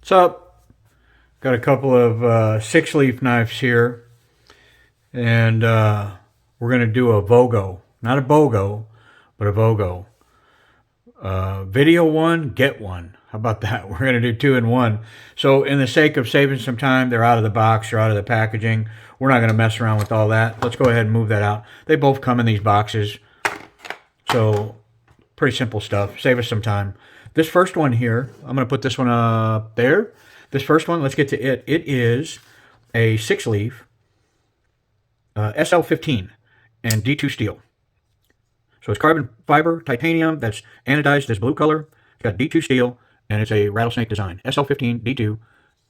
What's up? Got a couple of 6-leaf knives here, and we're going to do a VOGO. Not a BOGO, but a VOGO. Video one, get one. How about that? We're going to do two in one. So in the sake of saving some time, they're out of the box, they're out of the packaging. We're not going to mess around with all that. Let's go ahead and move that out. They both come in these boxes. So pretty simple stuff. Save us some time. This first one here, I'm going to put this one up there. This first one, let's get to it. It is a 6-leaf SL-15 and D2 steel. So it's carbon fiber, titanium, that's anodized this blue color. It's got D2 steel, and it's a rattlesnake design. SL-15 D2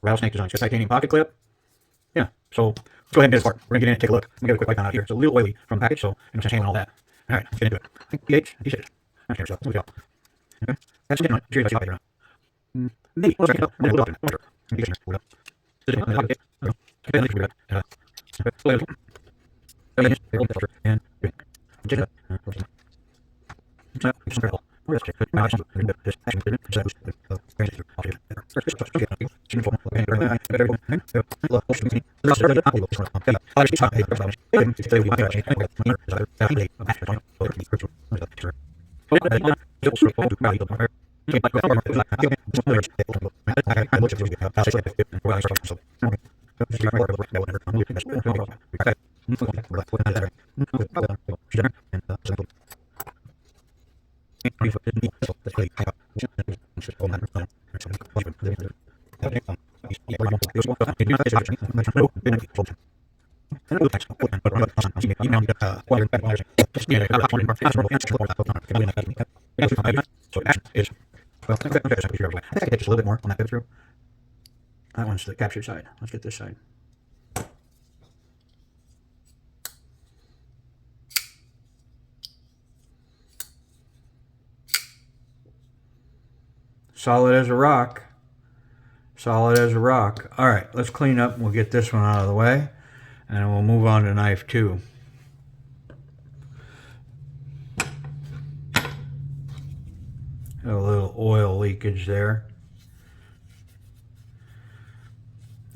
rattlesnake design. It's got titanium pocket clip. Yeah, so let's go ahead and get it apart. We're going to get in and take a look. I'm going to get a quick wipe down out here. It's a little oily from the package, so I'm just handling all that. All right, let's get into it. I think pH, he said it. I'm sure. Here we go. Okay. That's getting on it. Sure, you got it. Maybe. I'm a little off. I'm sure. You guys are well, I think I could just a little bit more on that through. That one's the captured side. Let's get this side. Solid as a rock. Solid as a rock. All right, let's clean up and we'll get this one out of the way. And we'll move on to knife 2. A little oil leakage there.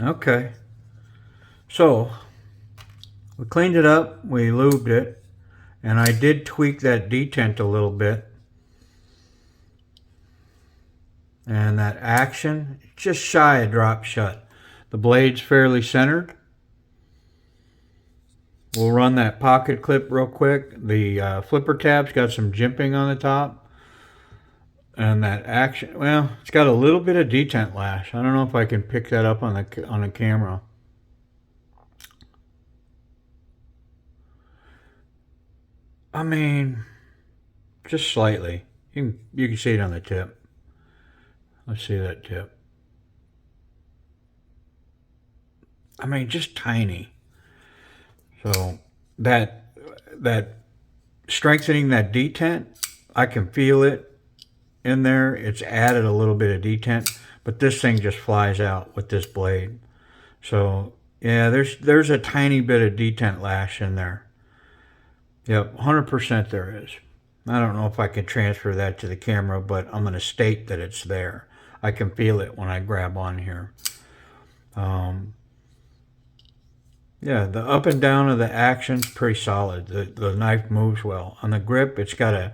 Okay. So, we cleaned it up, we lubed it, and I did tweak that detent a little bit. And that action, just shy of drop shut. The blade's fairly centered. We'll run that pocket clip real quick. The flipper tab's got some jimping on the top. And that action, well, it's got a little bit of detent lash. I don't know if I can pick that up on the camera. I mean, just slightly. You can see it on the tip. Let's see that tip. I mean, just tiny. So that strengthening that detent, I can feel it in there. It's added a little bit of detent, but this thing just flies out with this blade. So yeah, there's a tiny bit of detent lash in there. Yep, 100% there is. I don't know if I can transfer that to the camera, but I'm going to state that it's there. I can feel it when I grab on here. Yeah, the up and down of the action's pretty solid. The knife moves well. On the grip, it's got a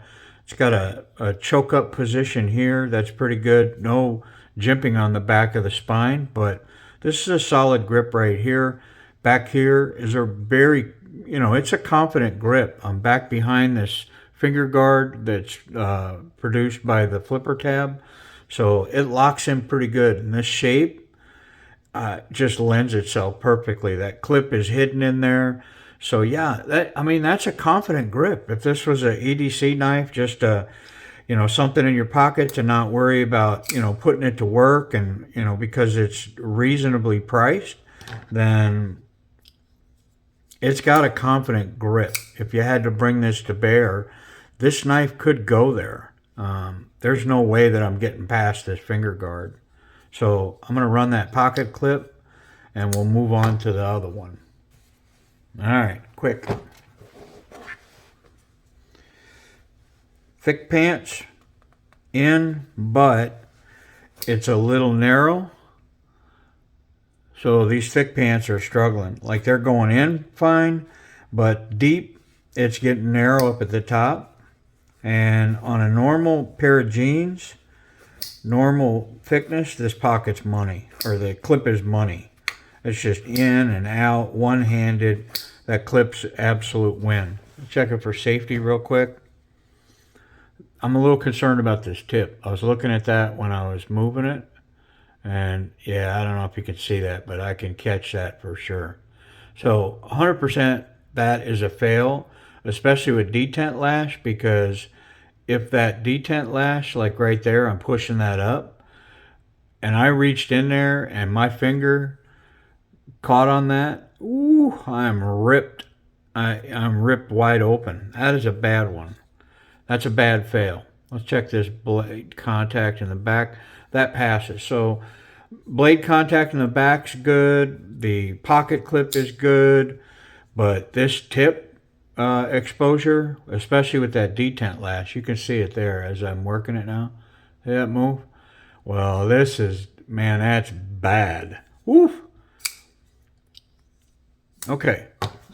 choke up position here that's pretty good. No jimping on the back of the spine, but this is a solid grip right here. Back here is a very, it's a confident grip. I'm back behind this finger guard that's produced by the flipper tab. So it locks in pretty good. And this shape just lends itself perfectly. That clip is hidden in there. So yeah, that's a confident grip. If this was an EDC knife, just something in your pocket to not worry about, putting it to work and, because it's reasonably priced, then it's got a confident grip. If you had to bring this to bear, this knife could go there. There's no way that I'm getting past this finger guard. So I'm going to run that pocket clip and we'll move on to the other one. All right, quick. thick pants in, but it's a little narrow. So these thick pants are struggling. Like they're going in fine, but deep, it's getting narrow up at the top. And on a normal pair of jeans, normal thickness, this pocket's money, or the clip is money. It's just in and out, one-handed. That clip's absolute win. Check it for safety real quick. I'm a little concerned about this tip. I was looking at that when I was moving it. And yeah, I don't know if you can see that, but I can catch that for sure. So 100% that is a fail, especially with detent lash, because if that detent lash, like right there, I'm pushing that up, and I reached in there and my finger caught on that, ooh, I'm ripped. I'm ripped wide open. That is a bad one. That's a bad fail. Let's check this blade contact in the back. That passes. So blade contact in the back's good. The pocket clip is good. But this tip exposure, especially with that detent lash, you can see it there as I'm working it now. See that move? Well, this is, man, that's bad. Woof. Okay.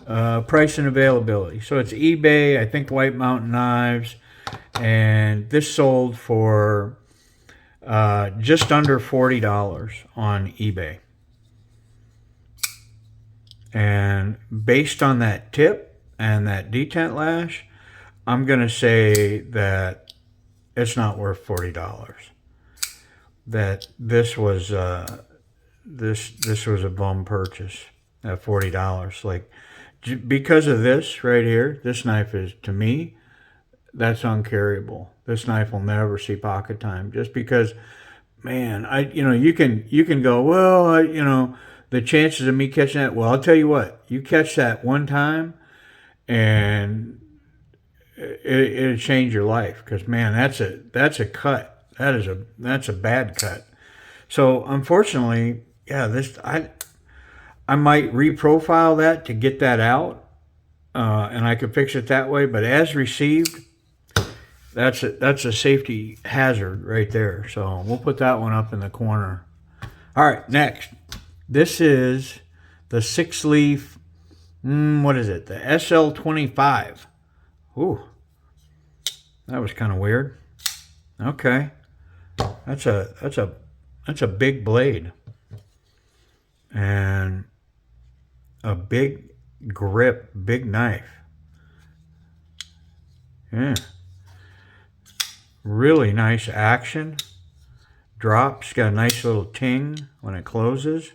Price and availability. So it's eBay, I think White Mountain Knives, and this sold for just under $40 on eBay. And based on that tip and that detent lash, I'm going to say that it's not worth $40. That this was this was a bum purchase at $40. Like, because of this right here, this knife is, to me, that's uncarryable. This knife will never see pocket time, just because, man, you can go, well, the chances of me catching that, well, I'll tell you what, you catch that one time and it'll change your life, because, man, that's a cut. That's a bad cut. So unfortunately, yeah, I might reprofile that to get that out, and I could fix it that way. But as received, that's a safety hazard right there. So we'll put that one up in the corner. All right, next. This is the SIXLEAF, what is it? The SL-25. Ooh, that was kind of weird. Okay, that's a big blade and a big grip, big knife. Yeah, really nice action. Drops, got a nice little ting when it closes.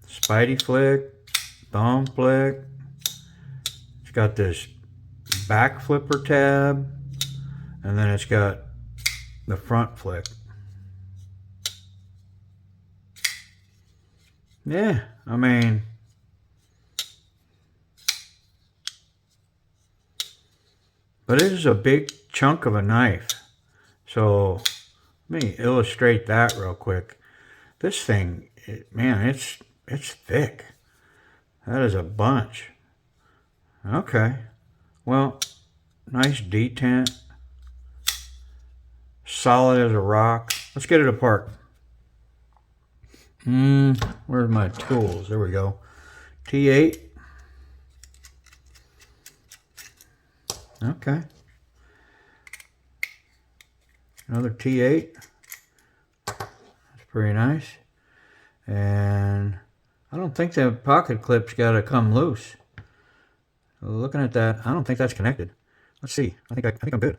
Spidey flick, thumb flick. It's got this back flipper tab, and then it's got the front flick. Yeah, I mean, but it is a big chunk of a knife. So let me illustrate that real quick. This thing, man, it's thick. That is a bunch. Okay. Well, nice detent. Solid as a rock. Let's get it apart. Where's my tools? There we go. T8. Okay. Another T8. That's pretty nice. And I don't think the pocket clip's got to come loose. Looking at that, I don't think that's connected. Let's see. I think I'm good.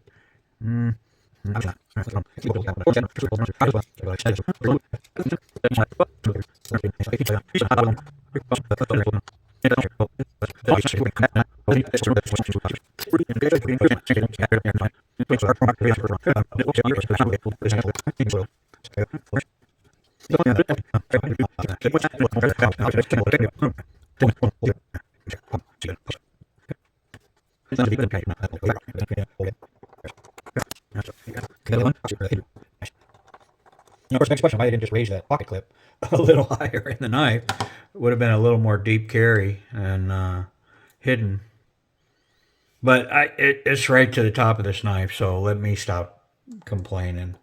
Of course, next question, why I didn't just raise that pocket clip a little higher in the knife. It would have been a little more deep carry and hidden. But it's right to the top of this knife, so let me stop complaining,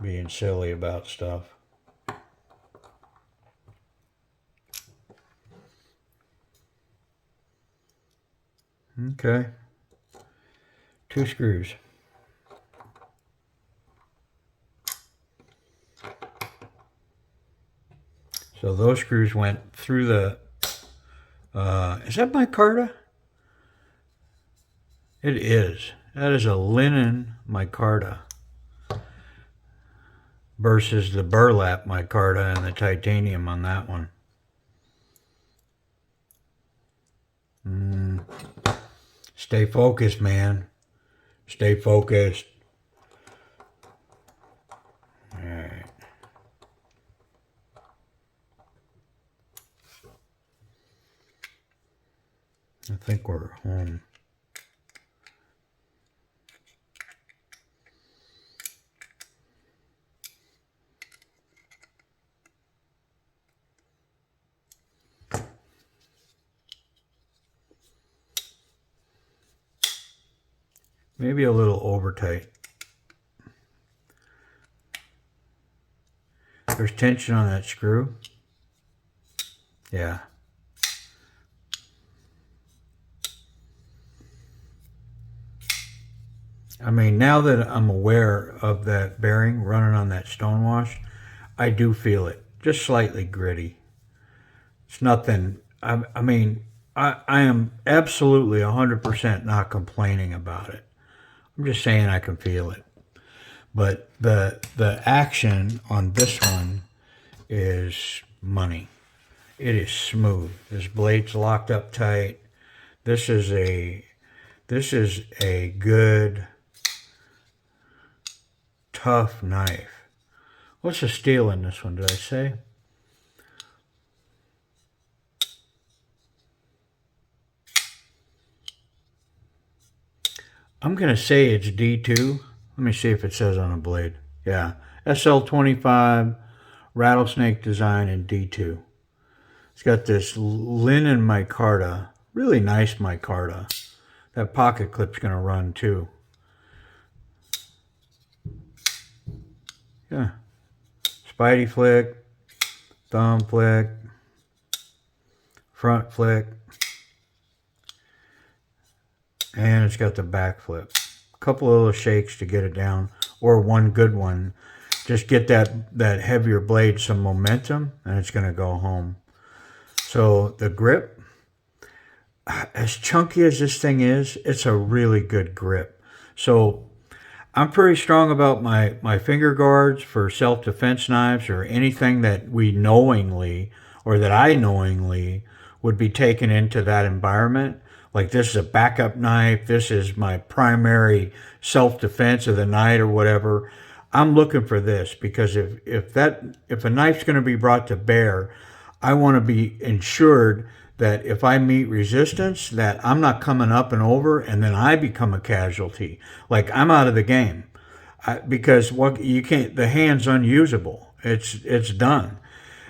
being silly about stuff. Okay. 2 screws. So those screws went through the, is that micarta? It is. That is a linen micarta versus the burlap micarta and the titanium on that one. Stay focused, man. Stay focused. All right. I think we're home. Maybe a little over tight. There's tension on that screw. Yeah. I mean, now that I'm aware of that bearing running on that stonewash, I do feel it. Just slightly gritty. It's nothing. I mean, I am absolutely 100% not complaining about it. I'm just saying I can feel it. But the action on this one is money. It is smooth. This blade's locked up tight. This is a good, tough knife. What's the steel in this one, did I say? I'm going to say it's D2. Let me see if it says on the blade. Yeah, SL-25 rattlesnake design in D2. It's got this linen micarta, really nice micarta. That pocket clip's going to run too. Yeah. Spidey flick, thumb flick, front flick, and it's got the back flip. A couple of little shakes to get it down, or one good one. Just get that heavier blade some momentum, and it's going to go home. So the grip, as chunky as this thing is, it's a really good grip. So I'm pretty strong about my finger guards for self-defense knives or anything that we knowingly, or that I knowingly would be taken into that environment. Like, this is a backup knife, this is my primary self-defense of the night or whatever. I'm looking for this because if a knife's going to be brought to bear, I want to be ensured that if I meet resistance, that I'm not coming up and over and then I become a casualty. Like, I'm out of the game. Because what you can't, the hand's unusable. It's done.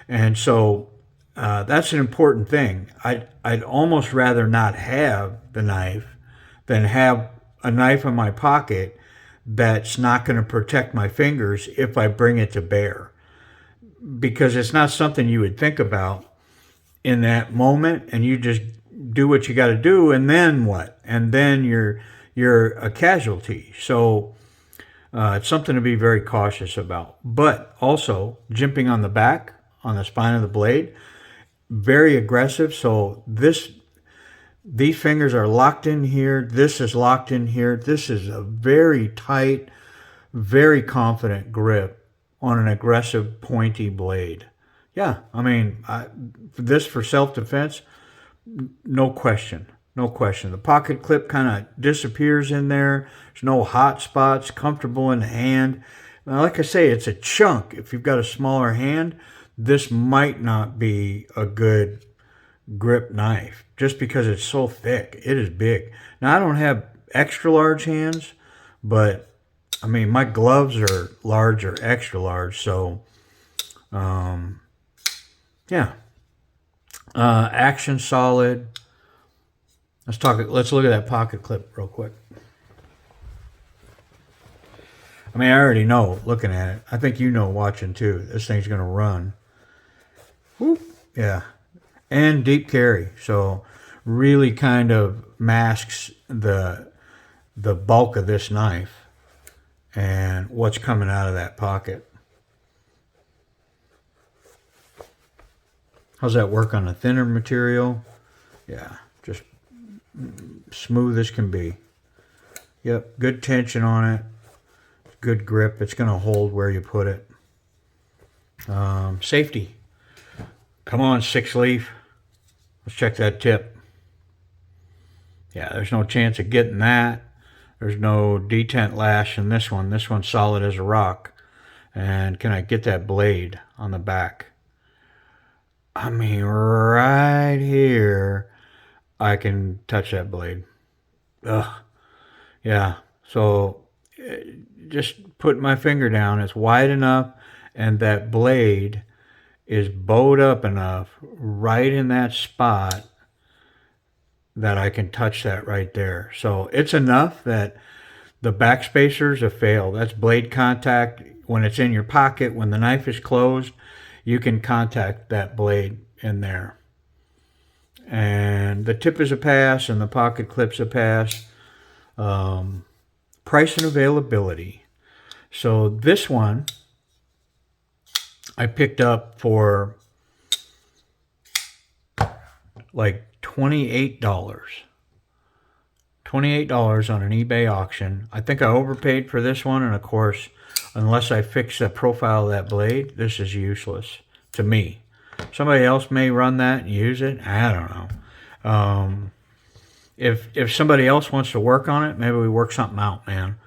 And so that's an important thing. I'd almost rather not have the knife than have a knife in my pocket that's not going to protect my fingers if I bring it to bear. Because it's not something you would think about in that moment, and you just do what you got to do, and then what? And then you're a casualty. So it's something to be very cautious about. But also, jimping on the back, on the spine of the blade, very aggressive. So these fingers are locked in here. This is locked in here. This is a very tight, very confident grip on an aggressive, pointy blade. Yeah, I mean, this for self-defense, no question. No question. The pocket clip kind of disappears in there. There's no hot spots, comfortable in the hand. Now, like I say, it's a chunk. If you've got a smaller hand, this might not be a good grip knife just because it's so thick. It is big. Now, I don't have extra large hands, but I mean, my gloves are large or extra large, so yeah. Action solid. Let's look at that pocket clip real quick. I mean, I already know looking at it. I think you know watching too. This thing's going to run. Whoop. Yeah. And deep carry. So really kind of masks the bulk of this knife and what's coming out of that pocket. How's that work on a thinner material? Yeah, just smooth as can be. Yep, good tension on it. Good grip. It's going to hold where you put it. Safety. Come on, SIXLEAF. Let's check that tip. Yeah, there's no chance of getting that. There's no detent lash in this one. This one's solid as a rock. And can I get that blade on the back? I mean, right here, I can touch that blade. Ugh. Yeah, so just put my finger down. It's wide enough, and that blade is bowed up enough right in that spot that I can touch that right there. So it's enough that the back spacers have failed. That's blade contact. When it's in your pocket, when the knife is closed, you can contact that blade in there. And the tip is a pass and the pocket clip's a pass. Price and availability. So this one I picked up for like $28. $28 on an eBay auction. I think I overpaid for this one, and of course, unless I fix the profile of that blade, this is useless to me. Somebody else may run that and use it. I don't know. If somebody else wants to work on it, maybe we work something out, man.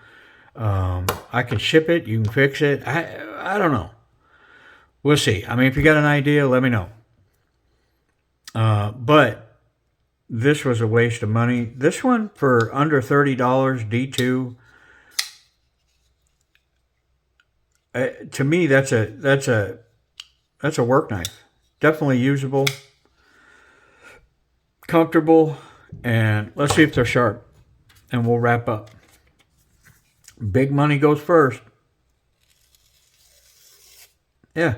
I can ship it. You can fix it. I don't know. We'll see. I mean, if you got an idea, let me know. But this was a waste of money. This one for under $30, D2. To me, that's a work knife. Definitely usable, comfortable, and let's see if they're sharp. And we'll wrap up. Big money goes first. Yeah.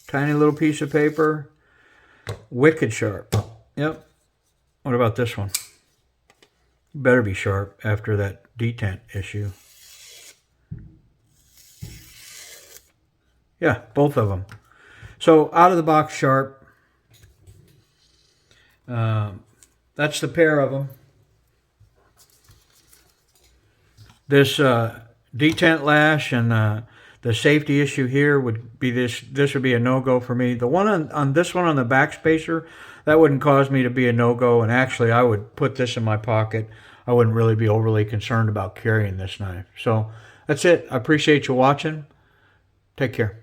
Tiny little piece of paper. Wicked sharp. Yep. What about this one? Better be sharp after that detent issue. Yeah, both of them. So out of the box sharp. That's the pair of them. This detent lash and the safety issue here would be this would be a no-go for me. The one on this one on the back spacer, that wouldn't cause me to be a no-go, and actually I would put this in my pocket. I wouldn't really be overly concerned about carrying this knife. So that's it. I appreciate you watching. Take care.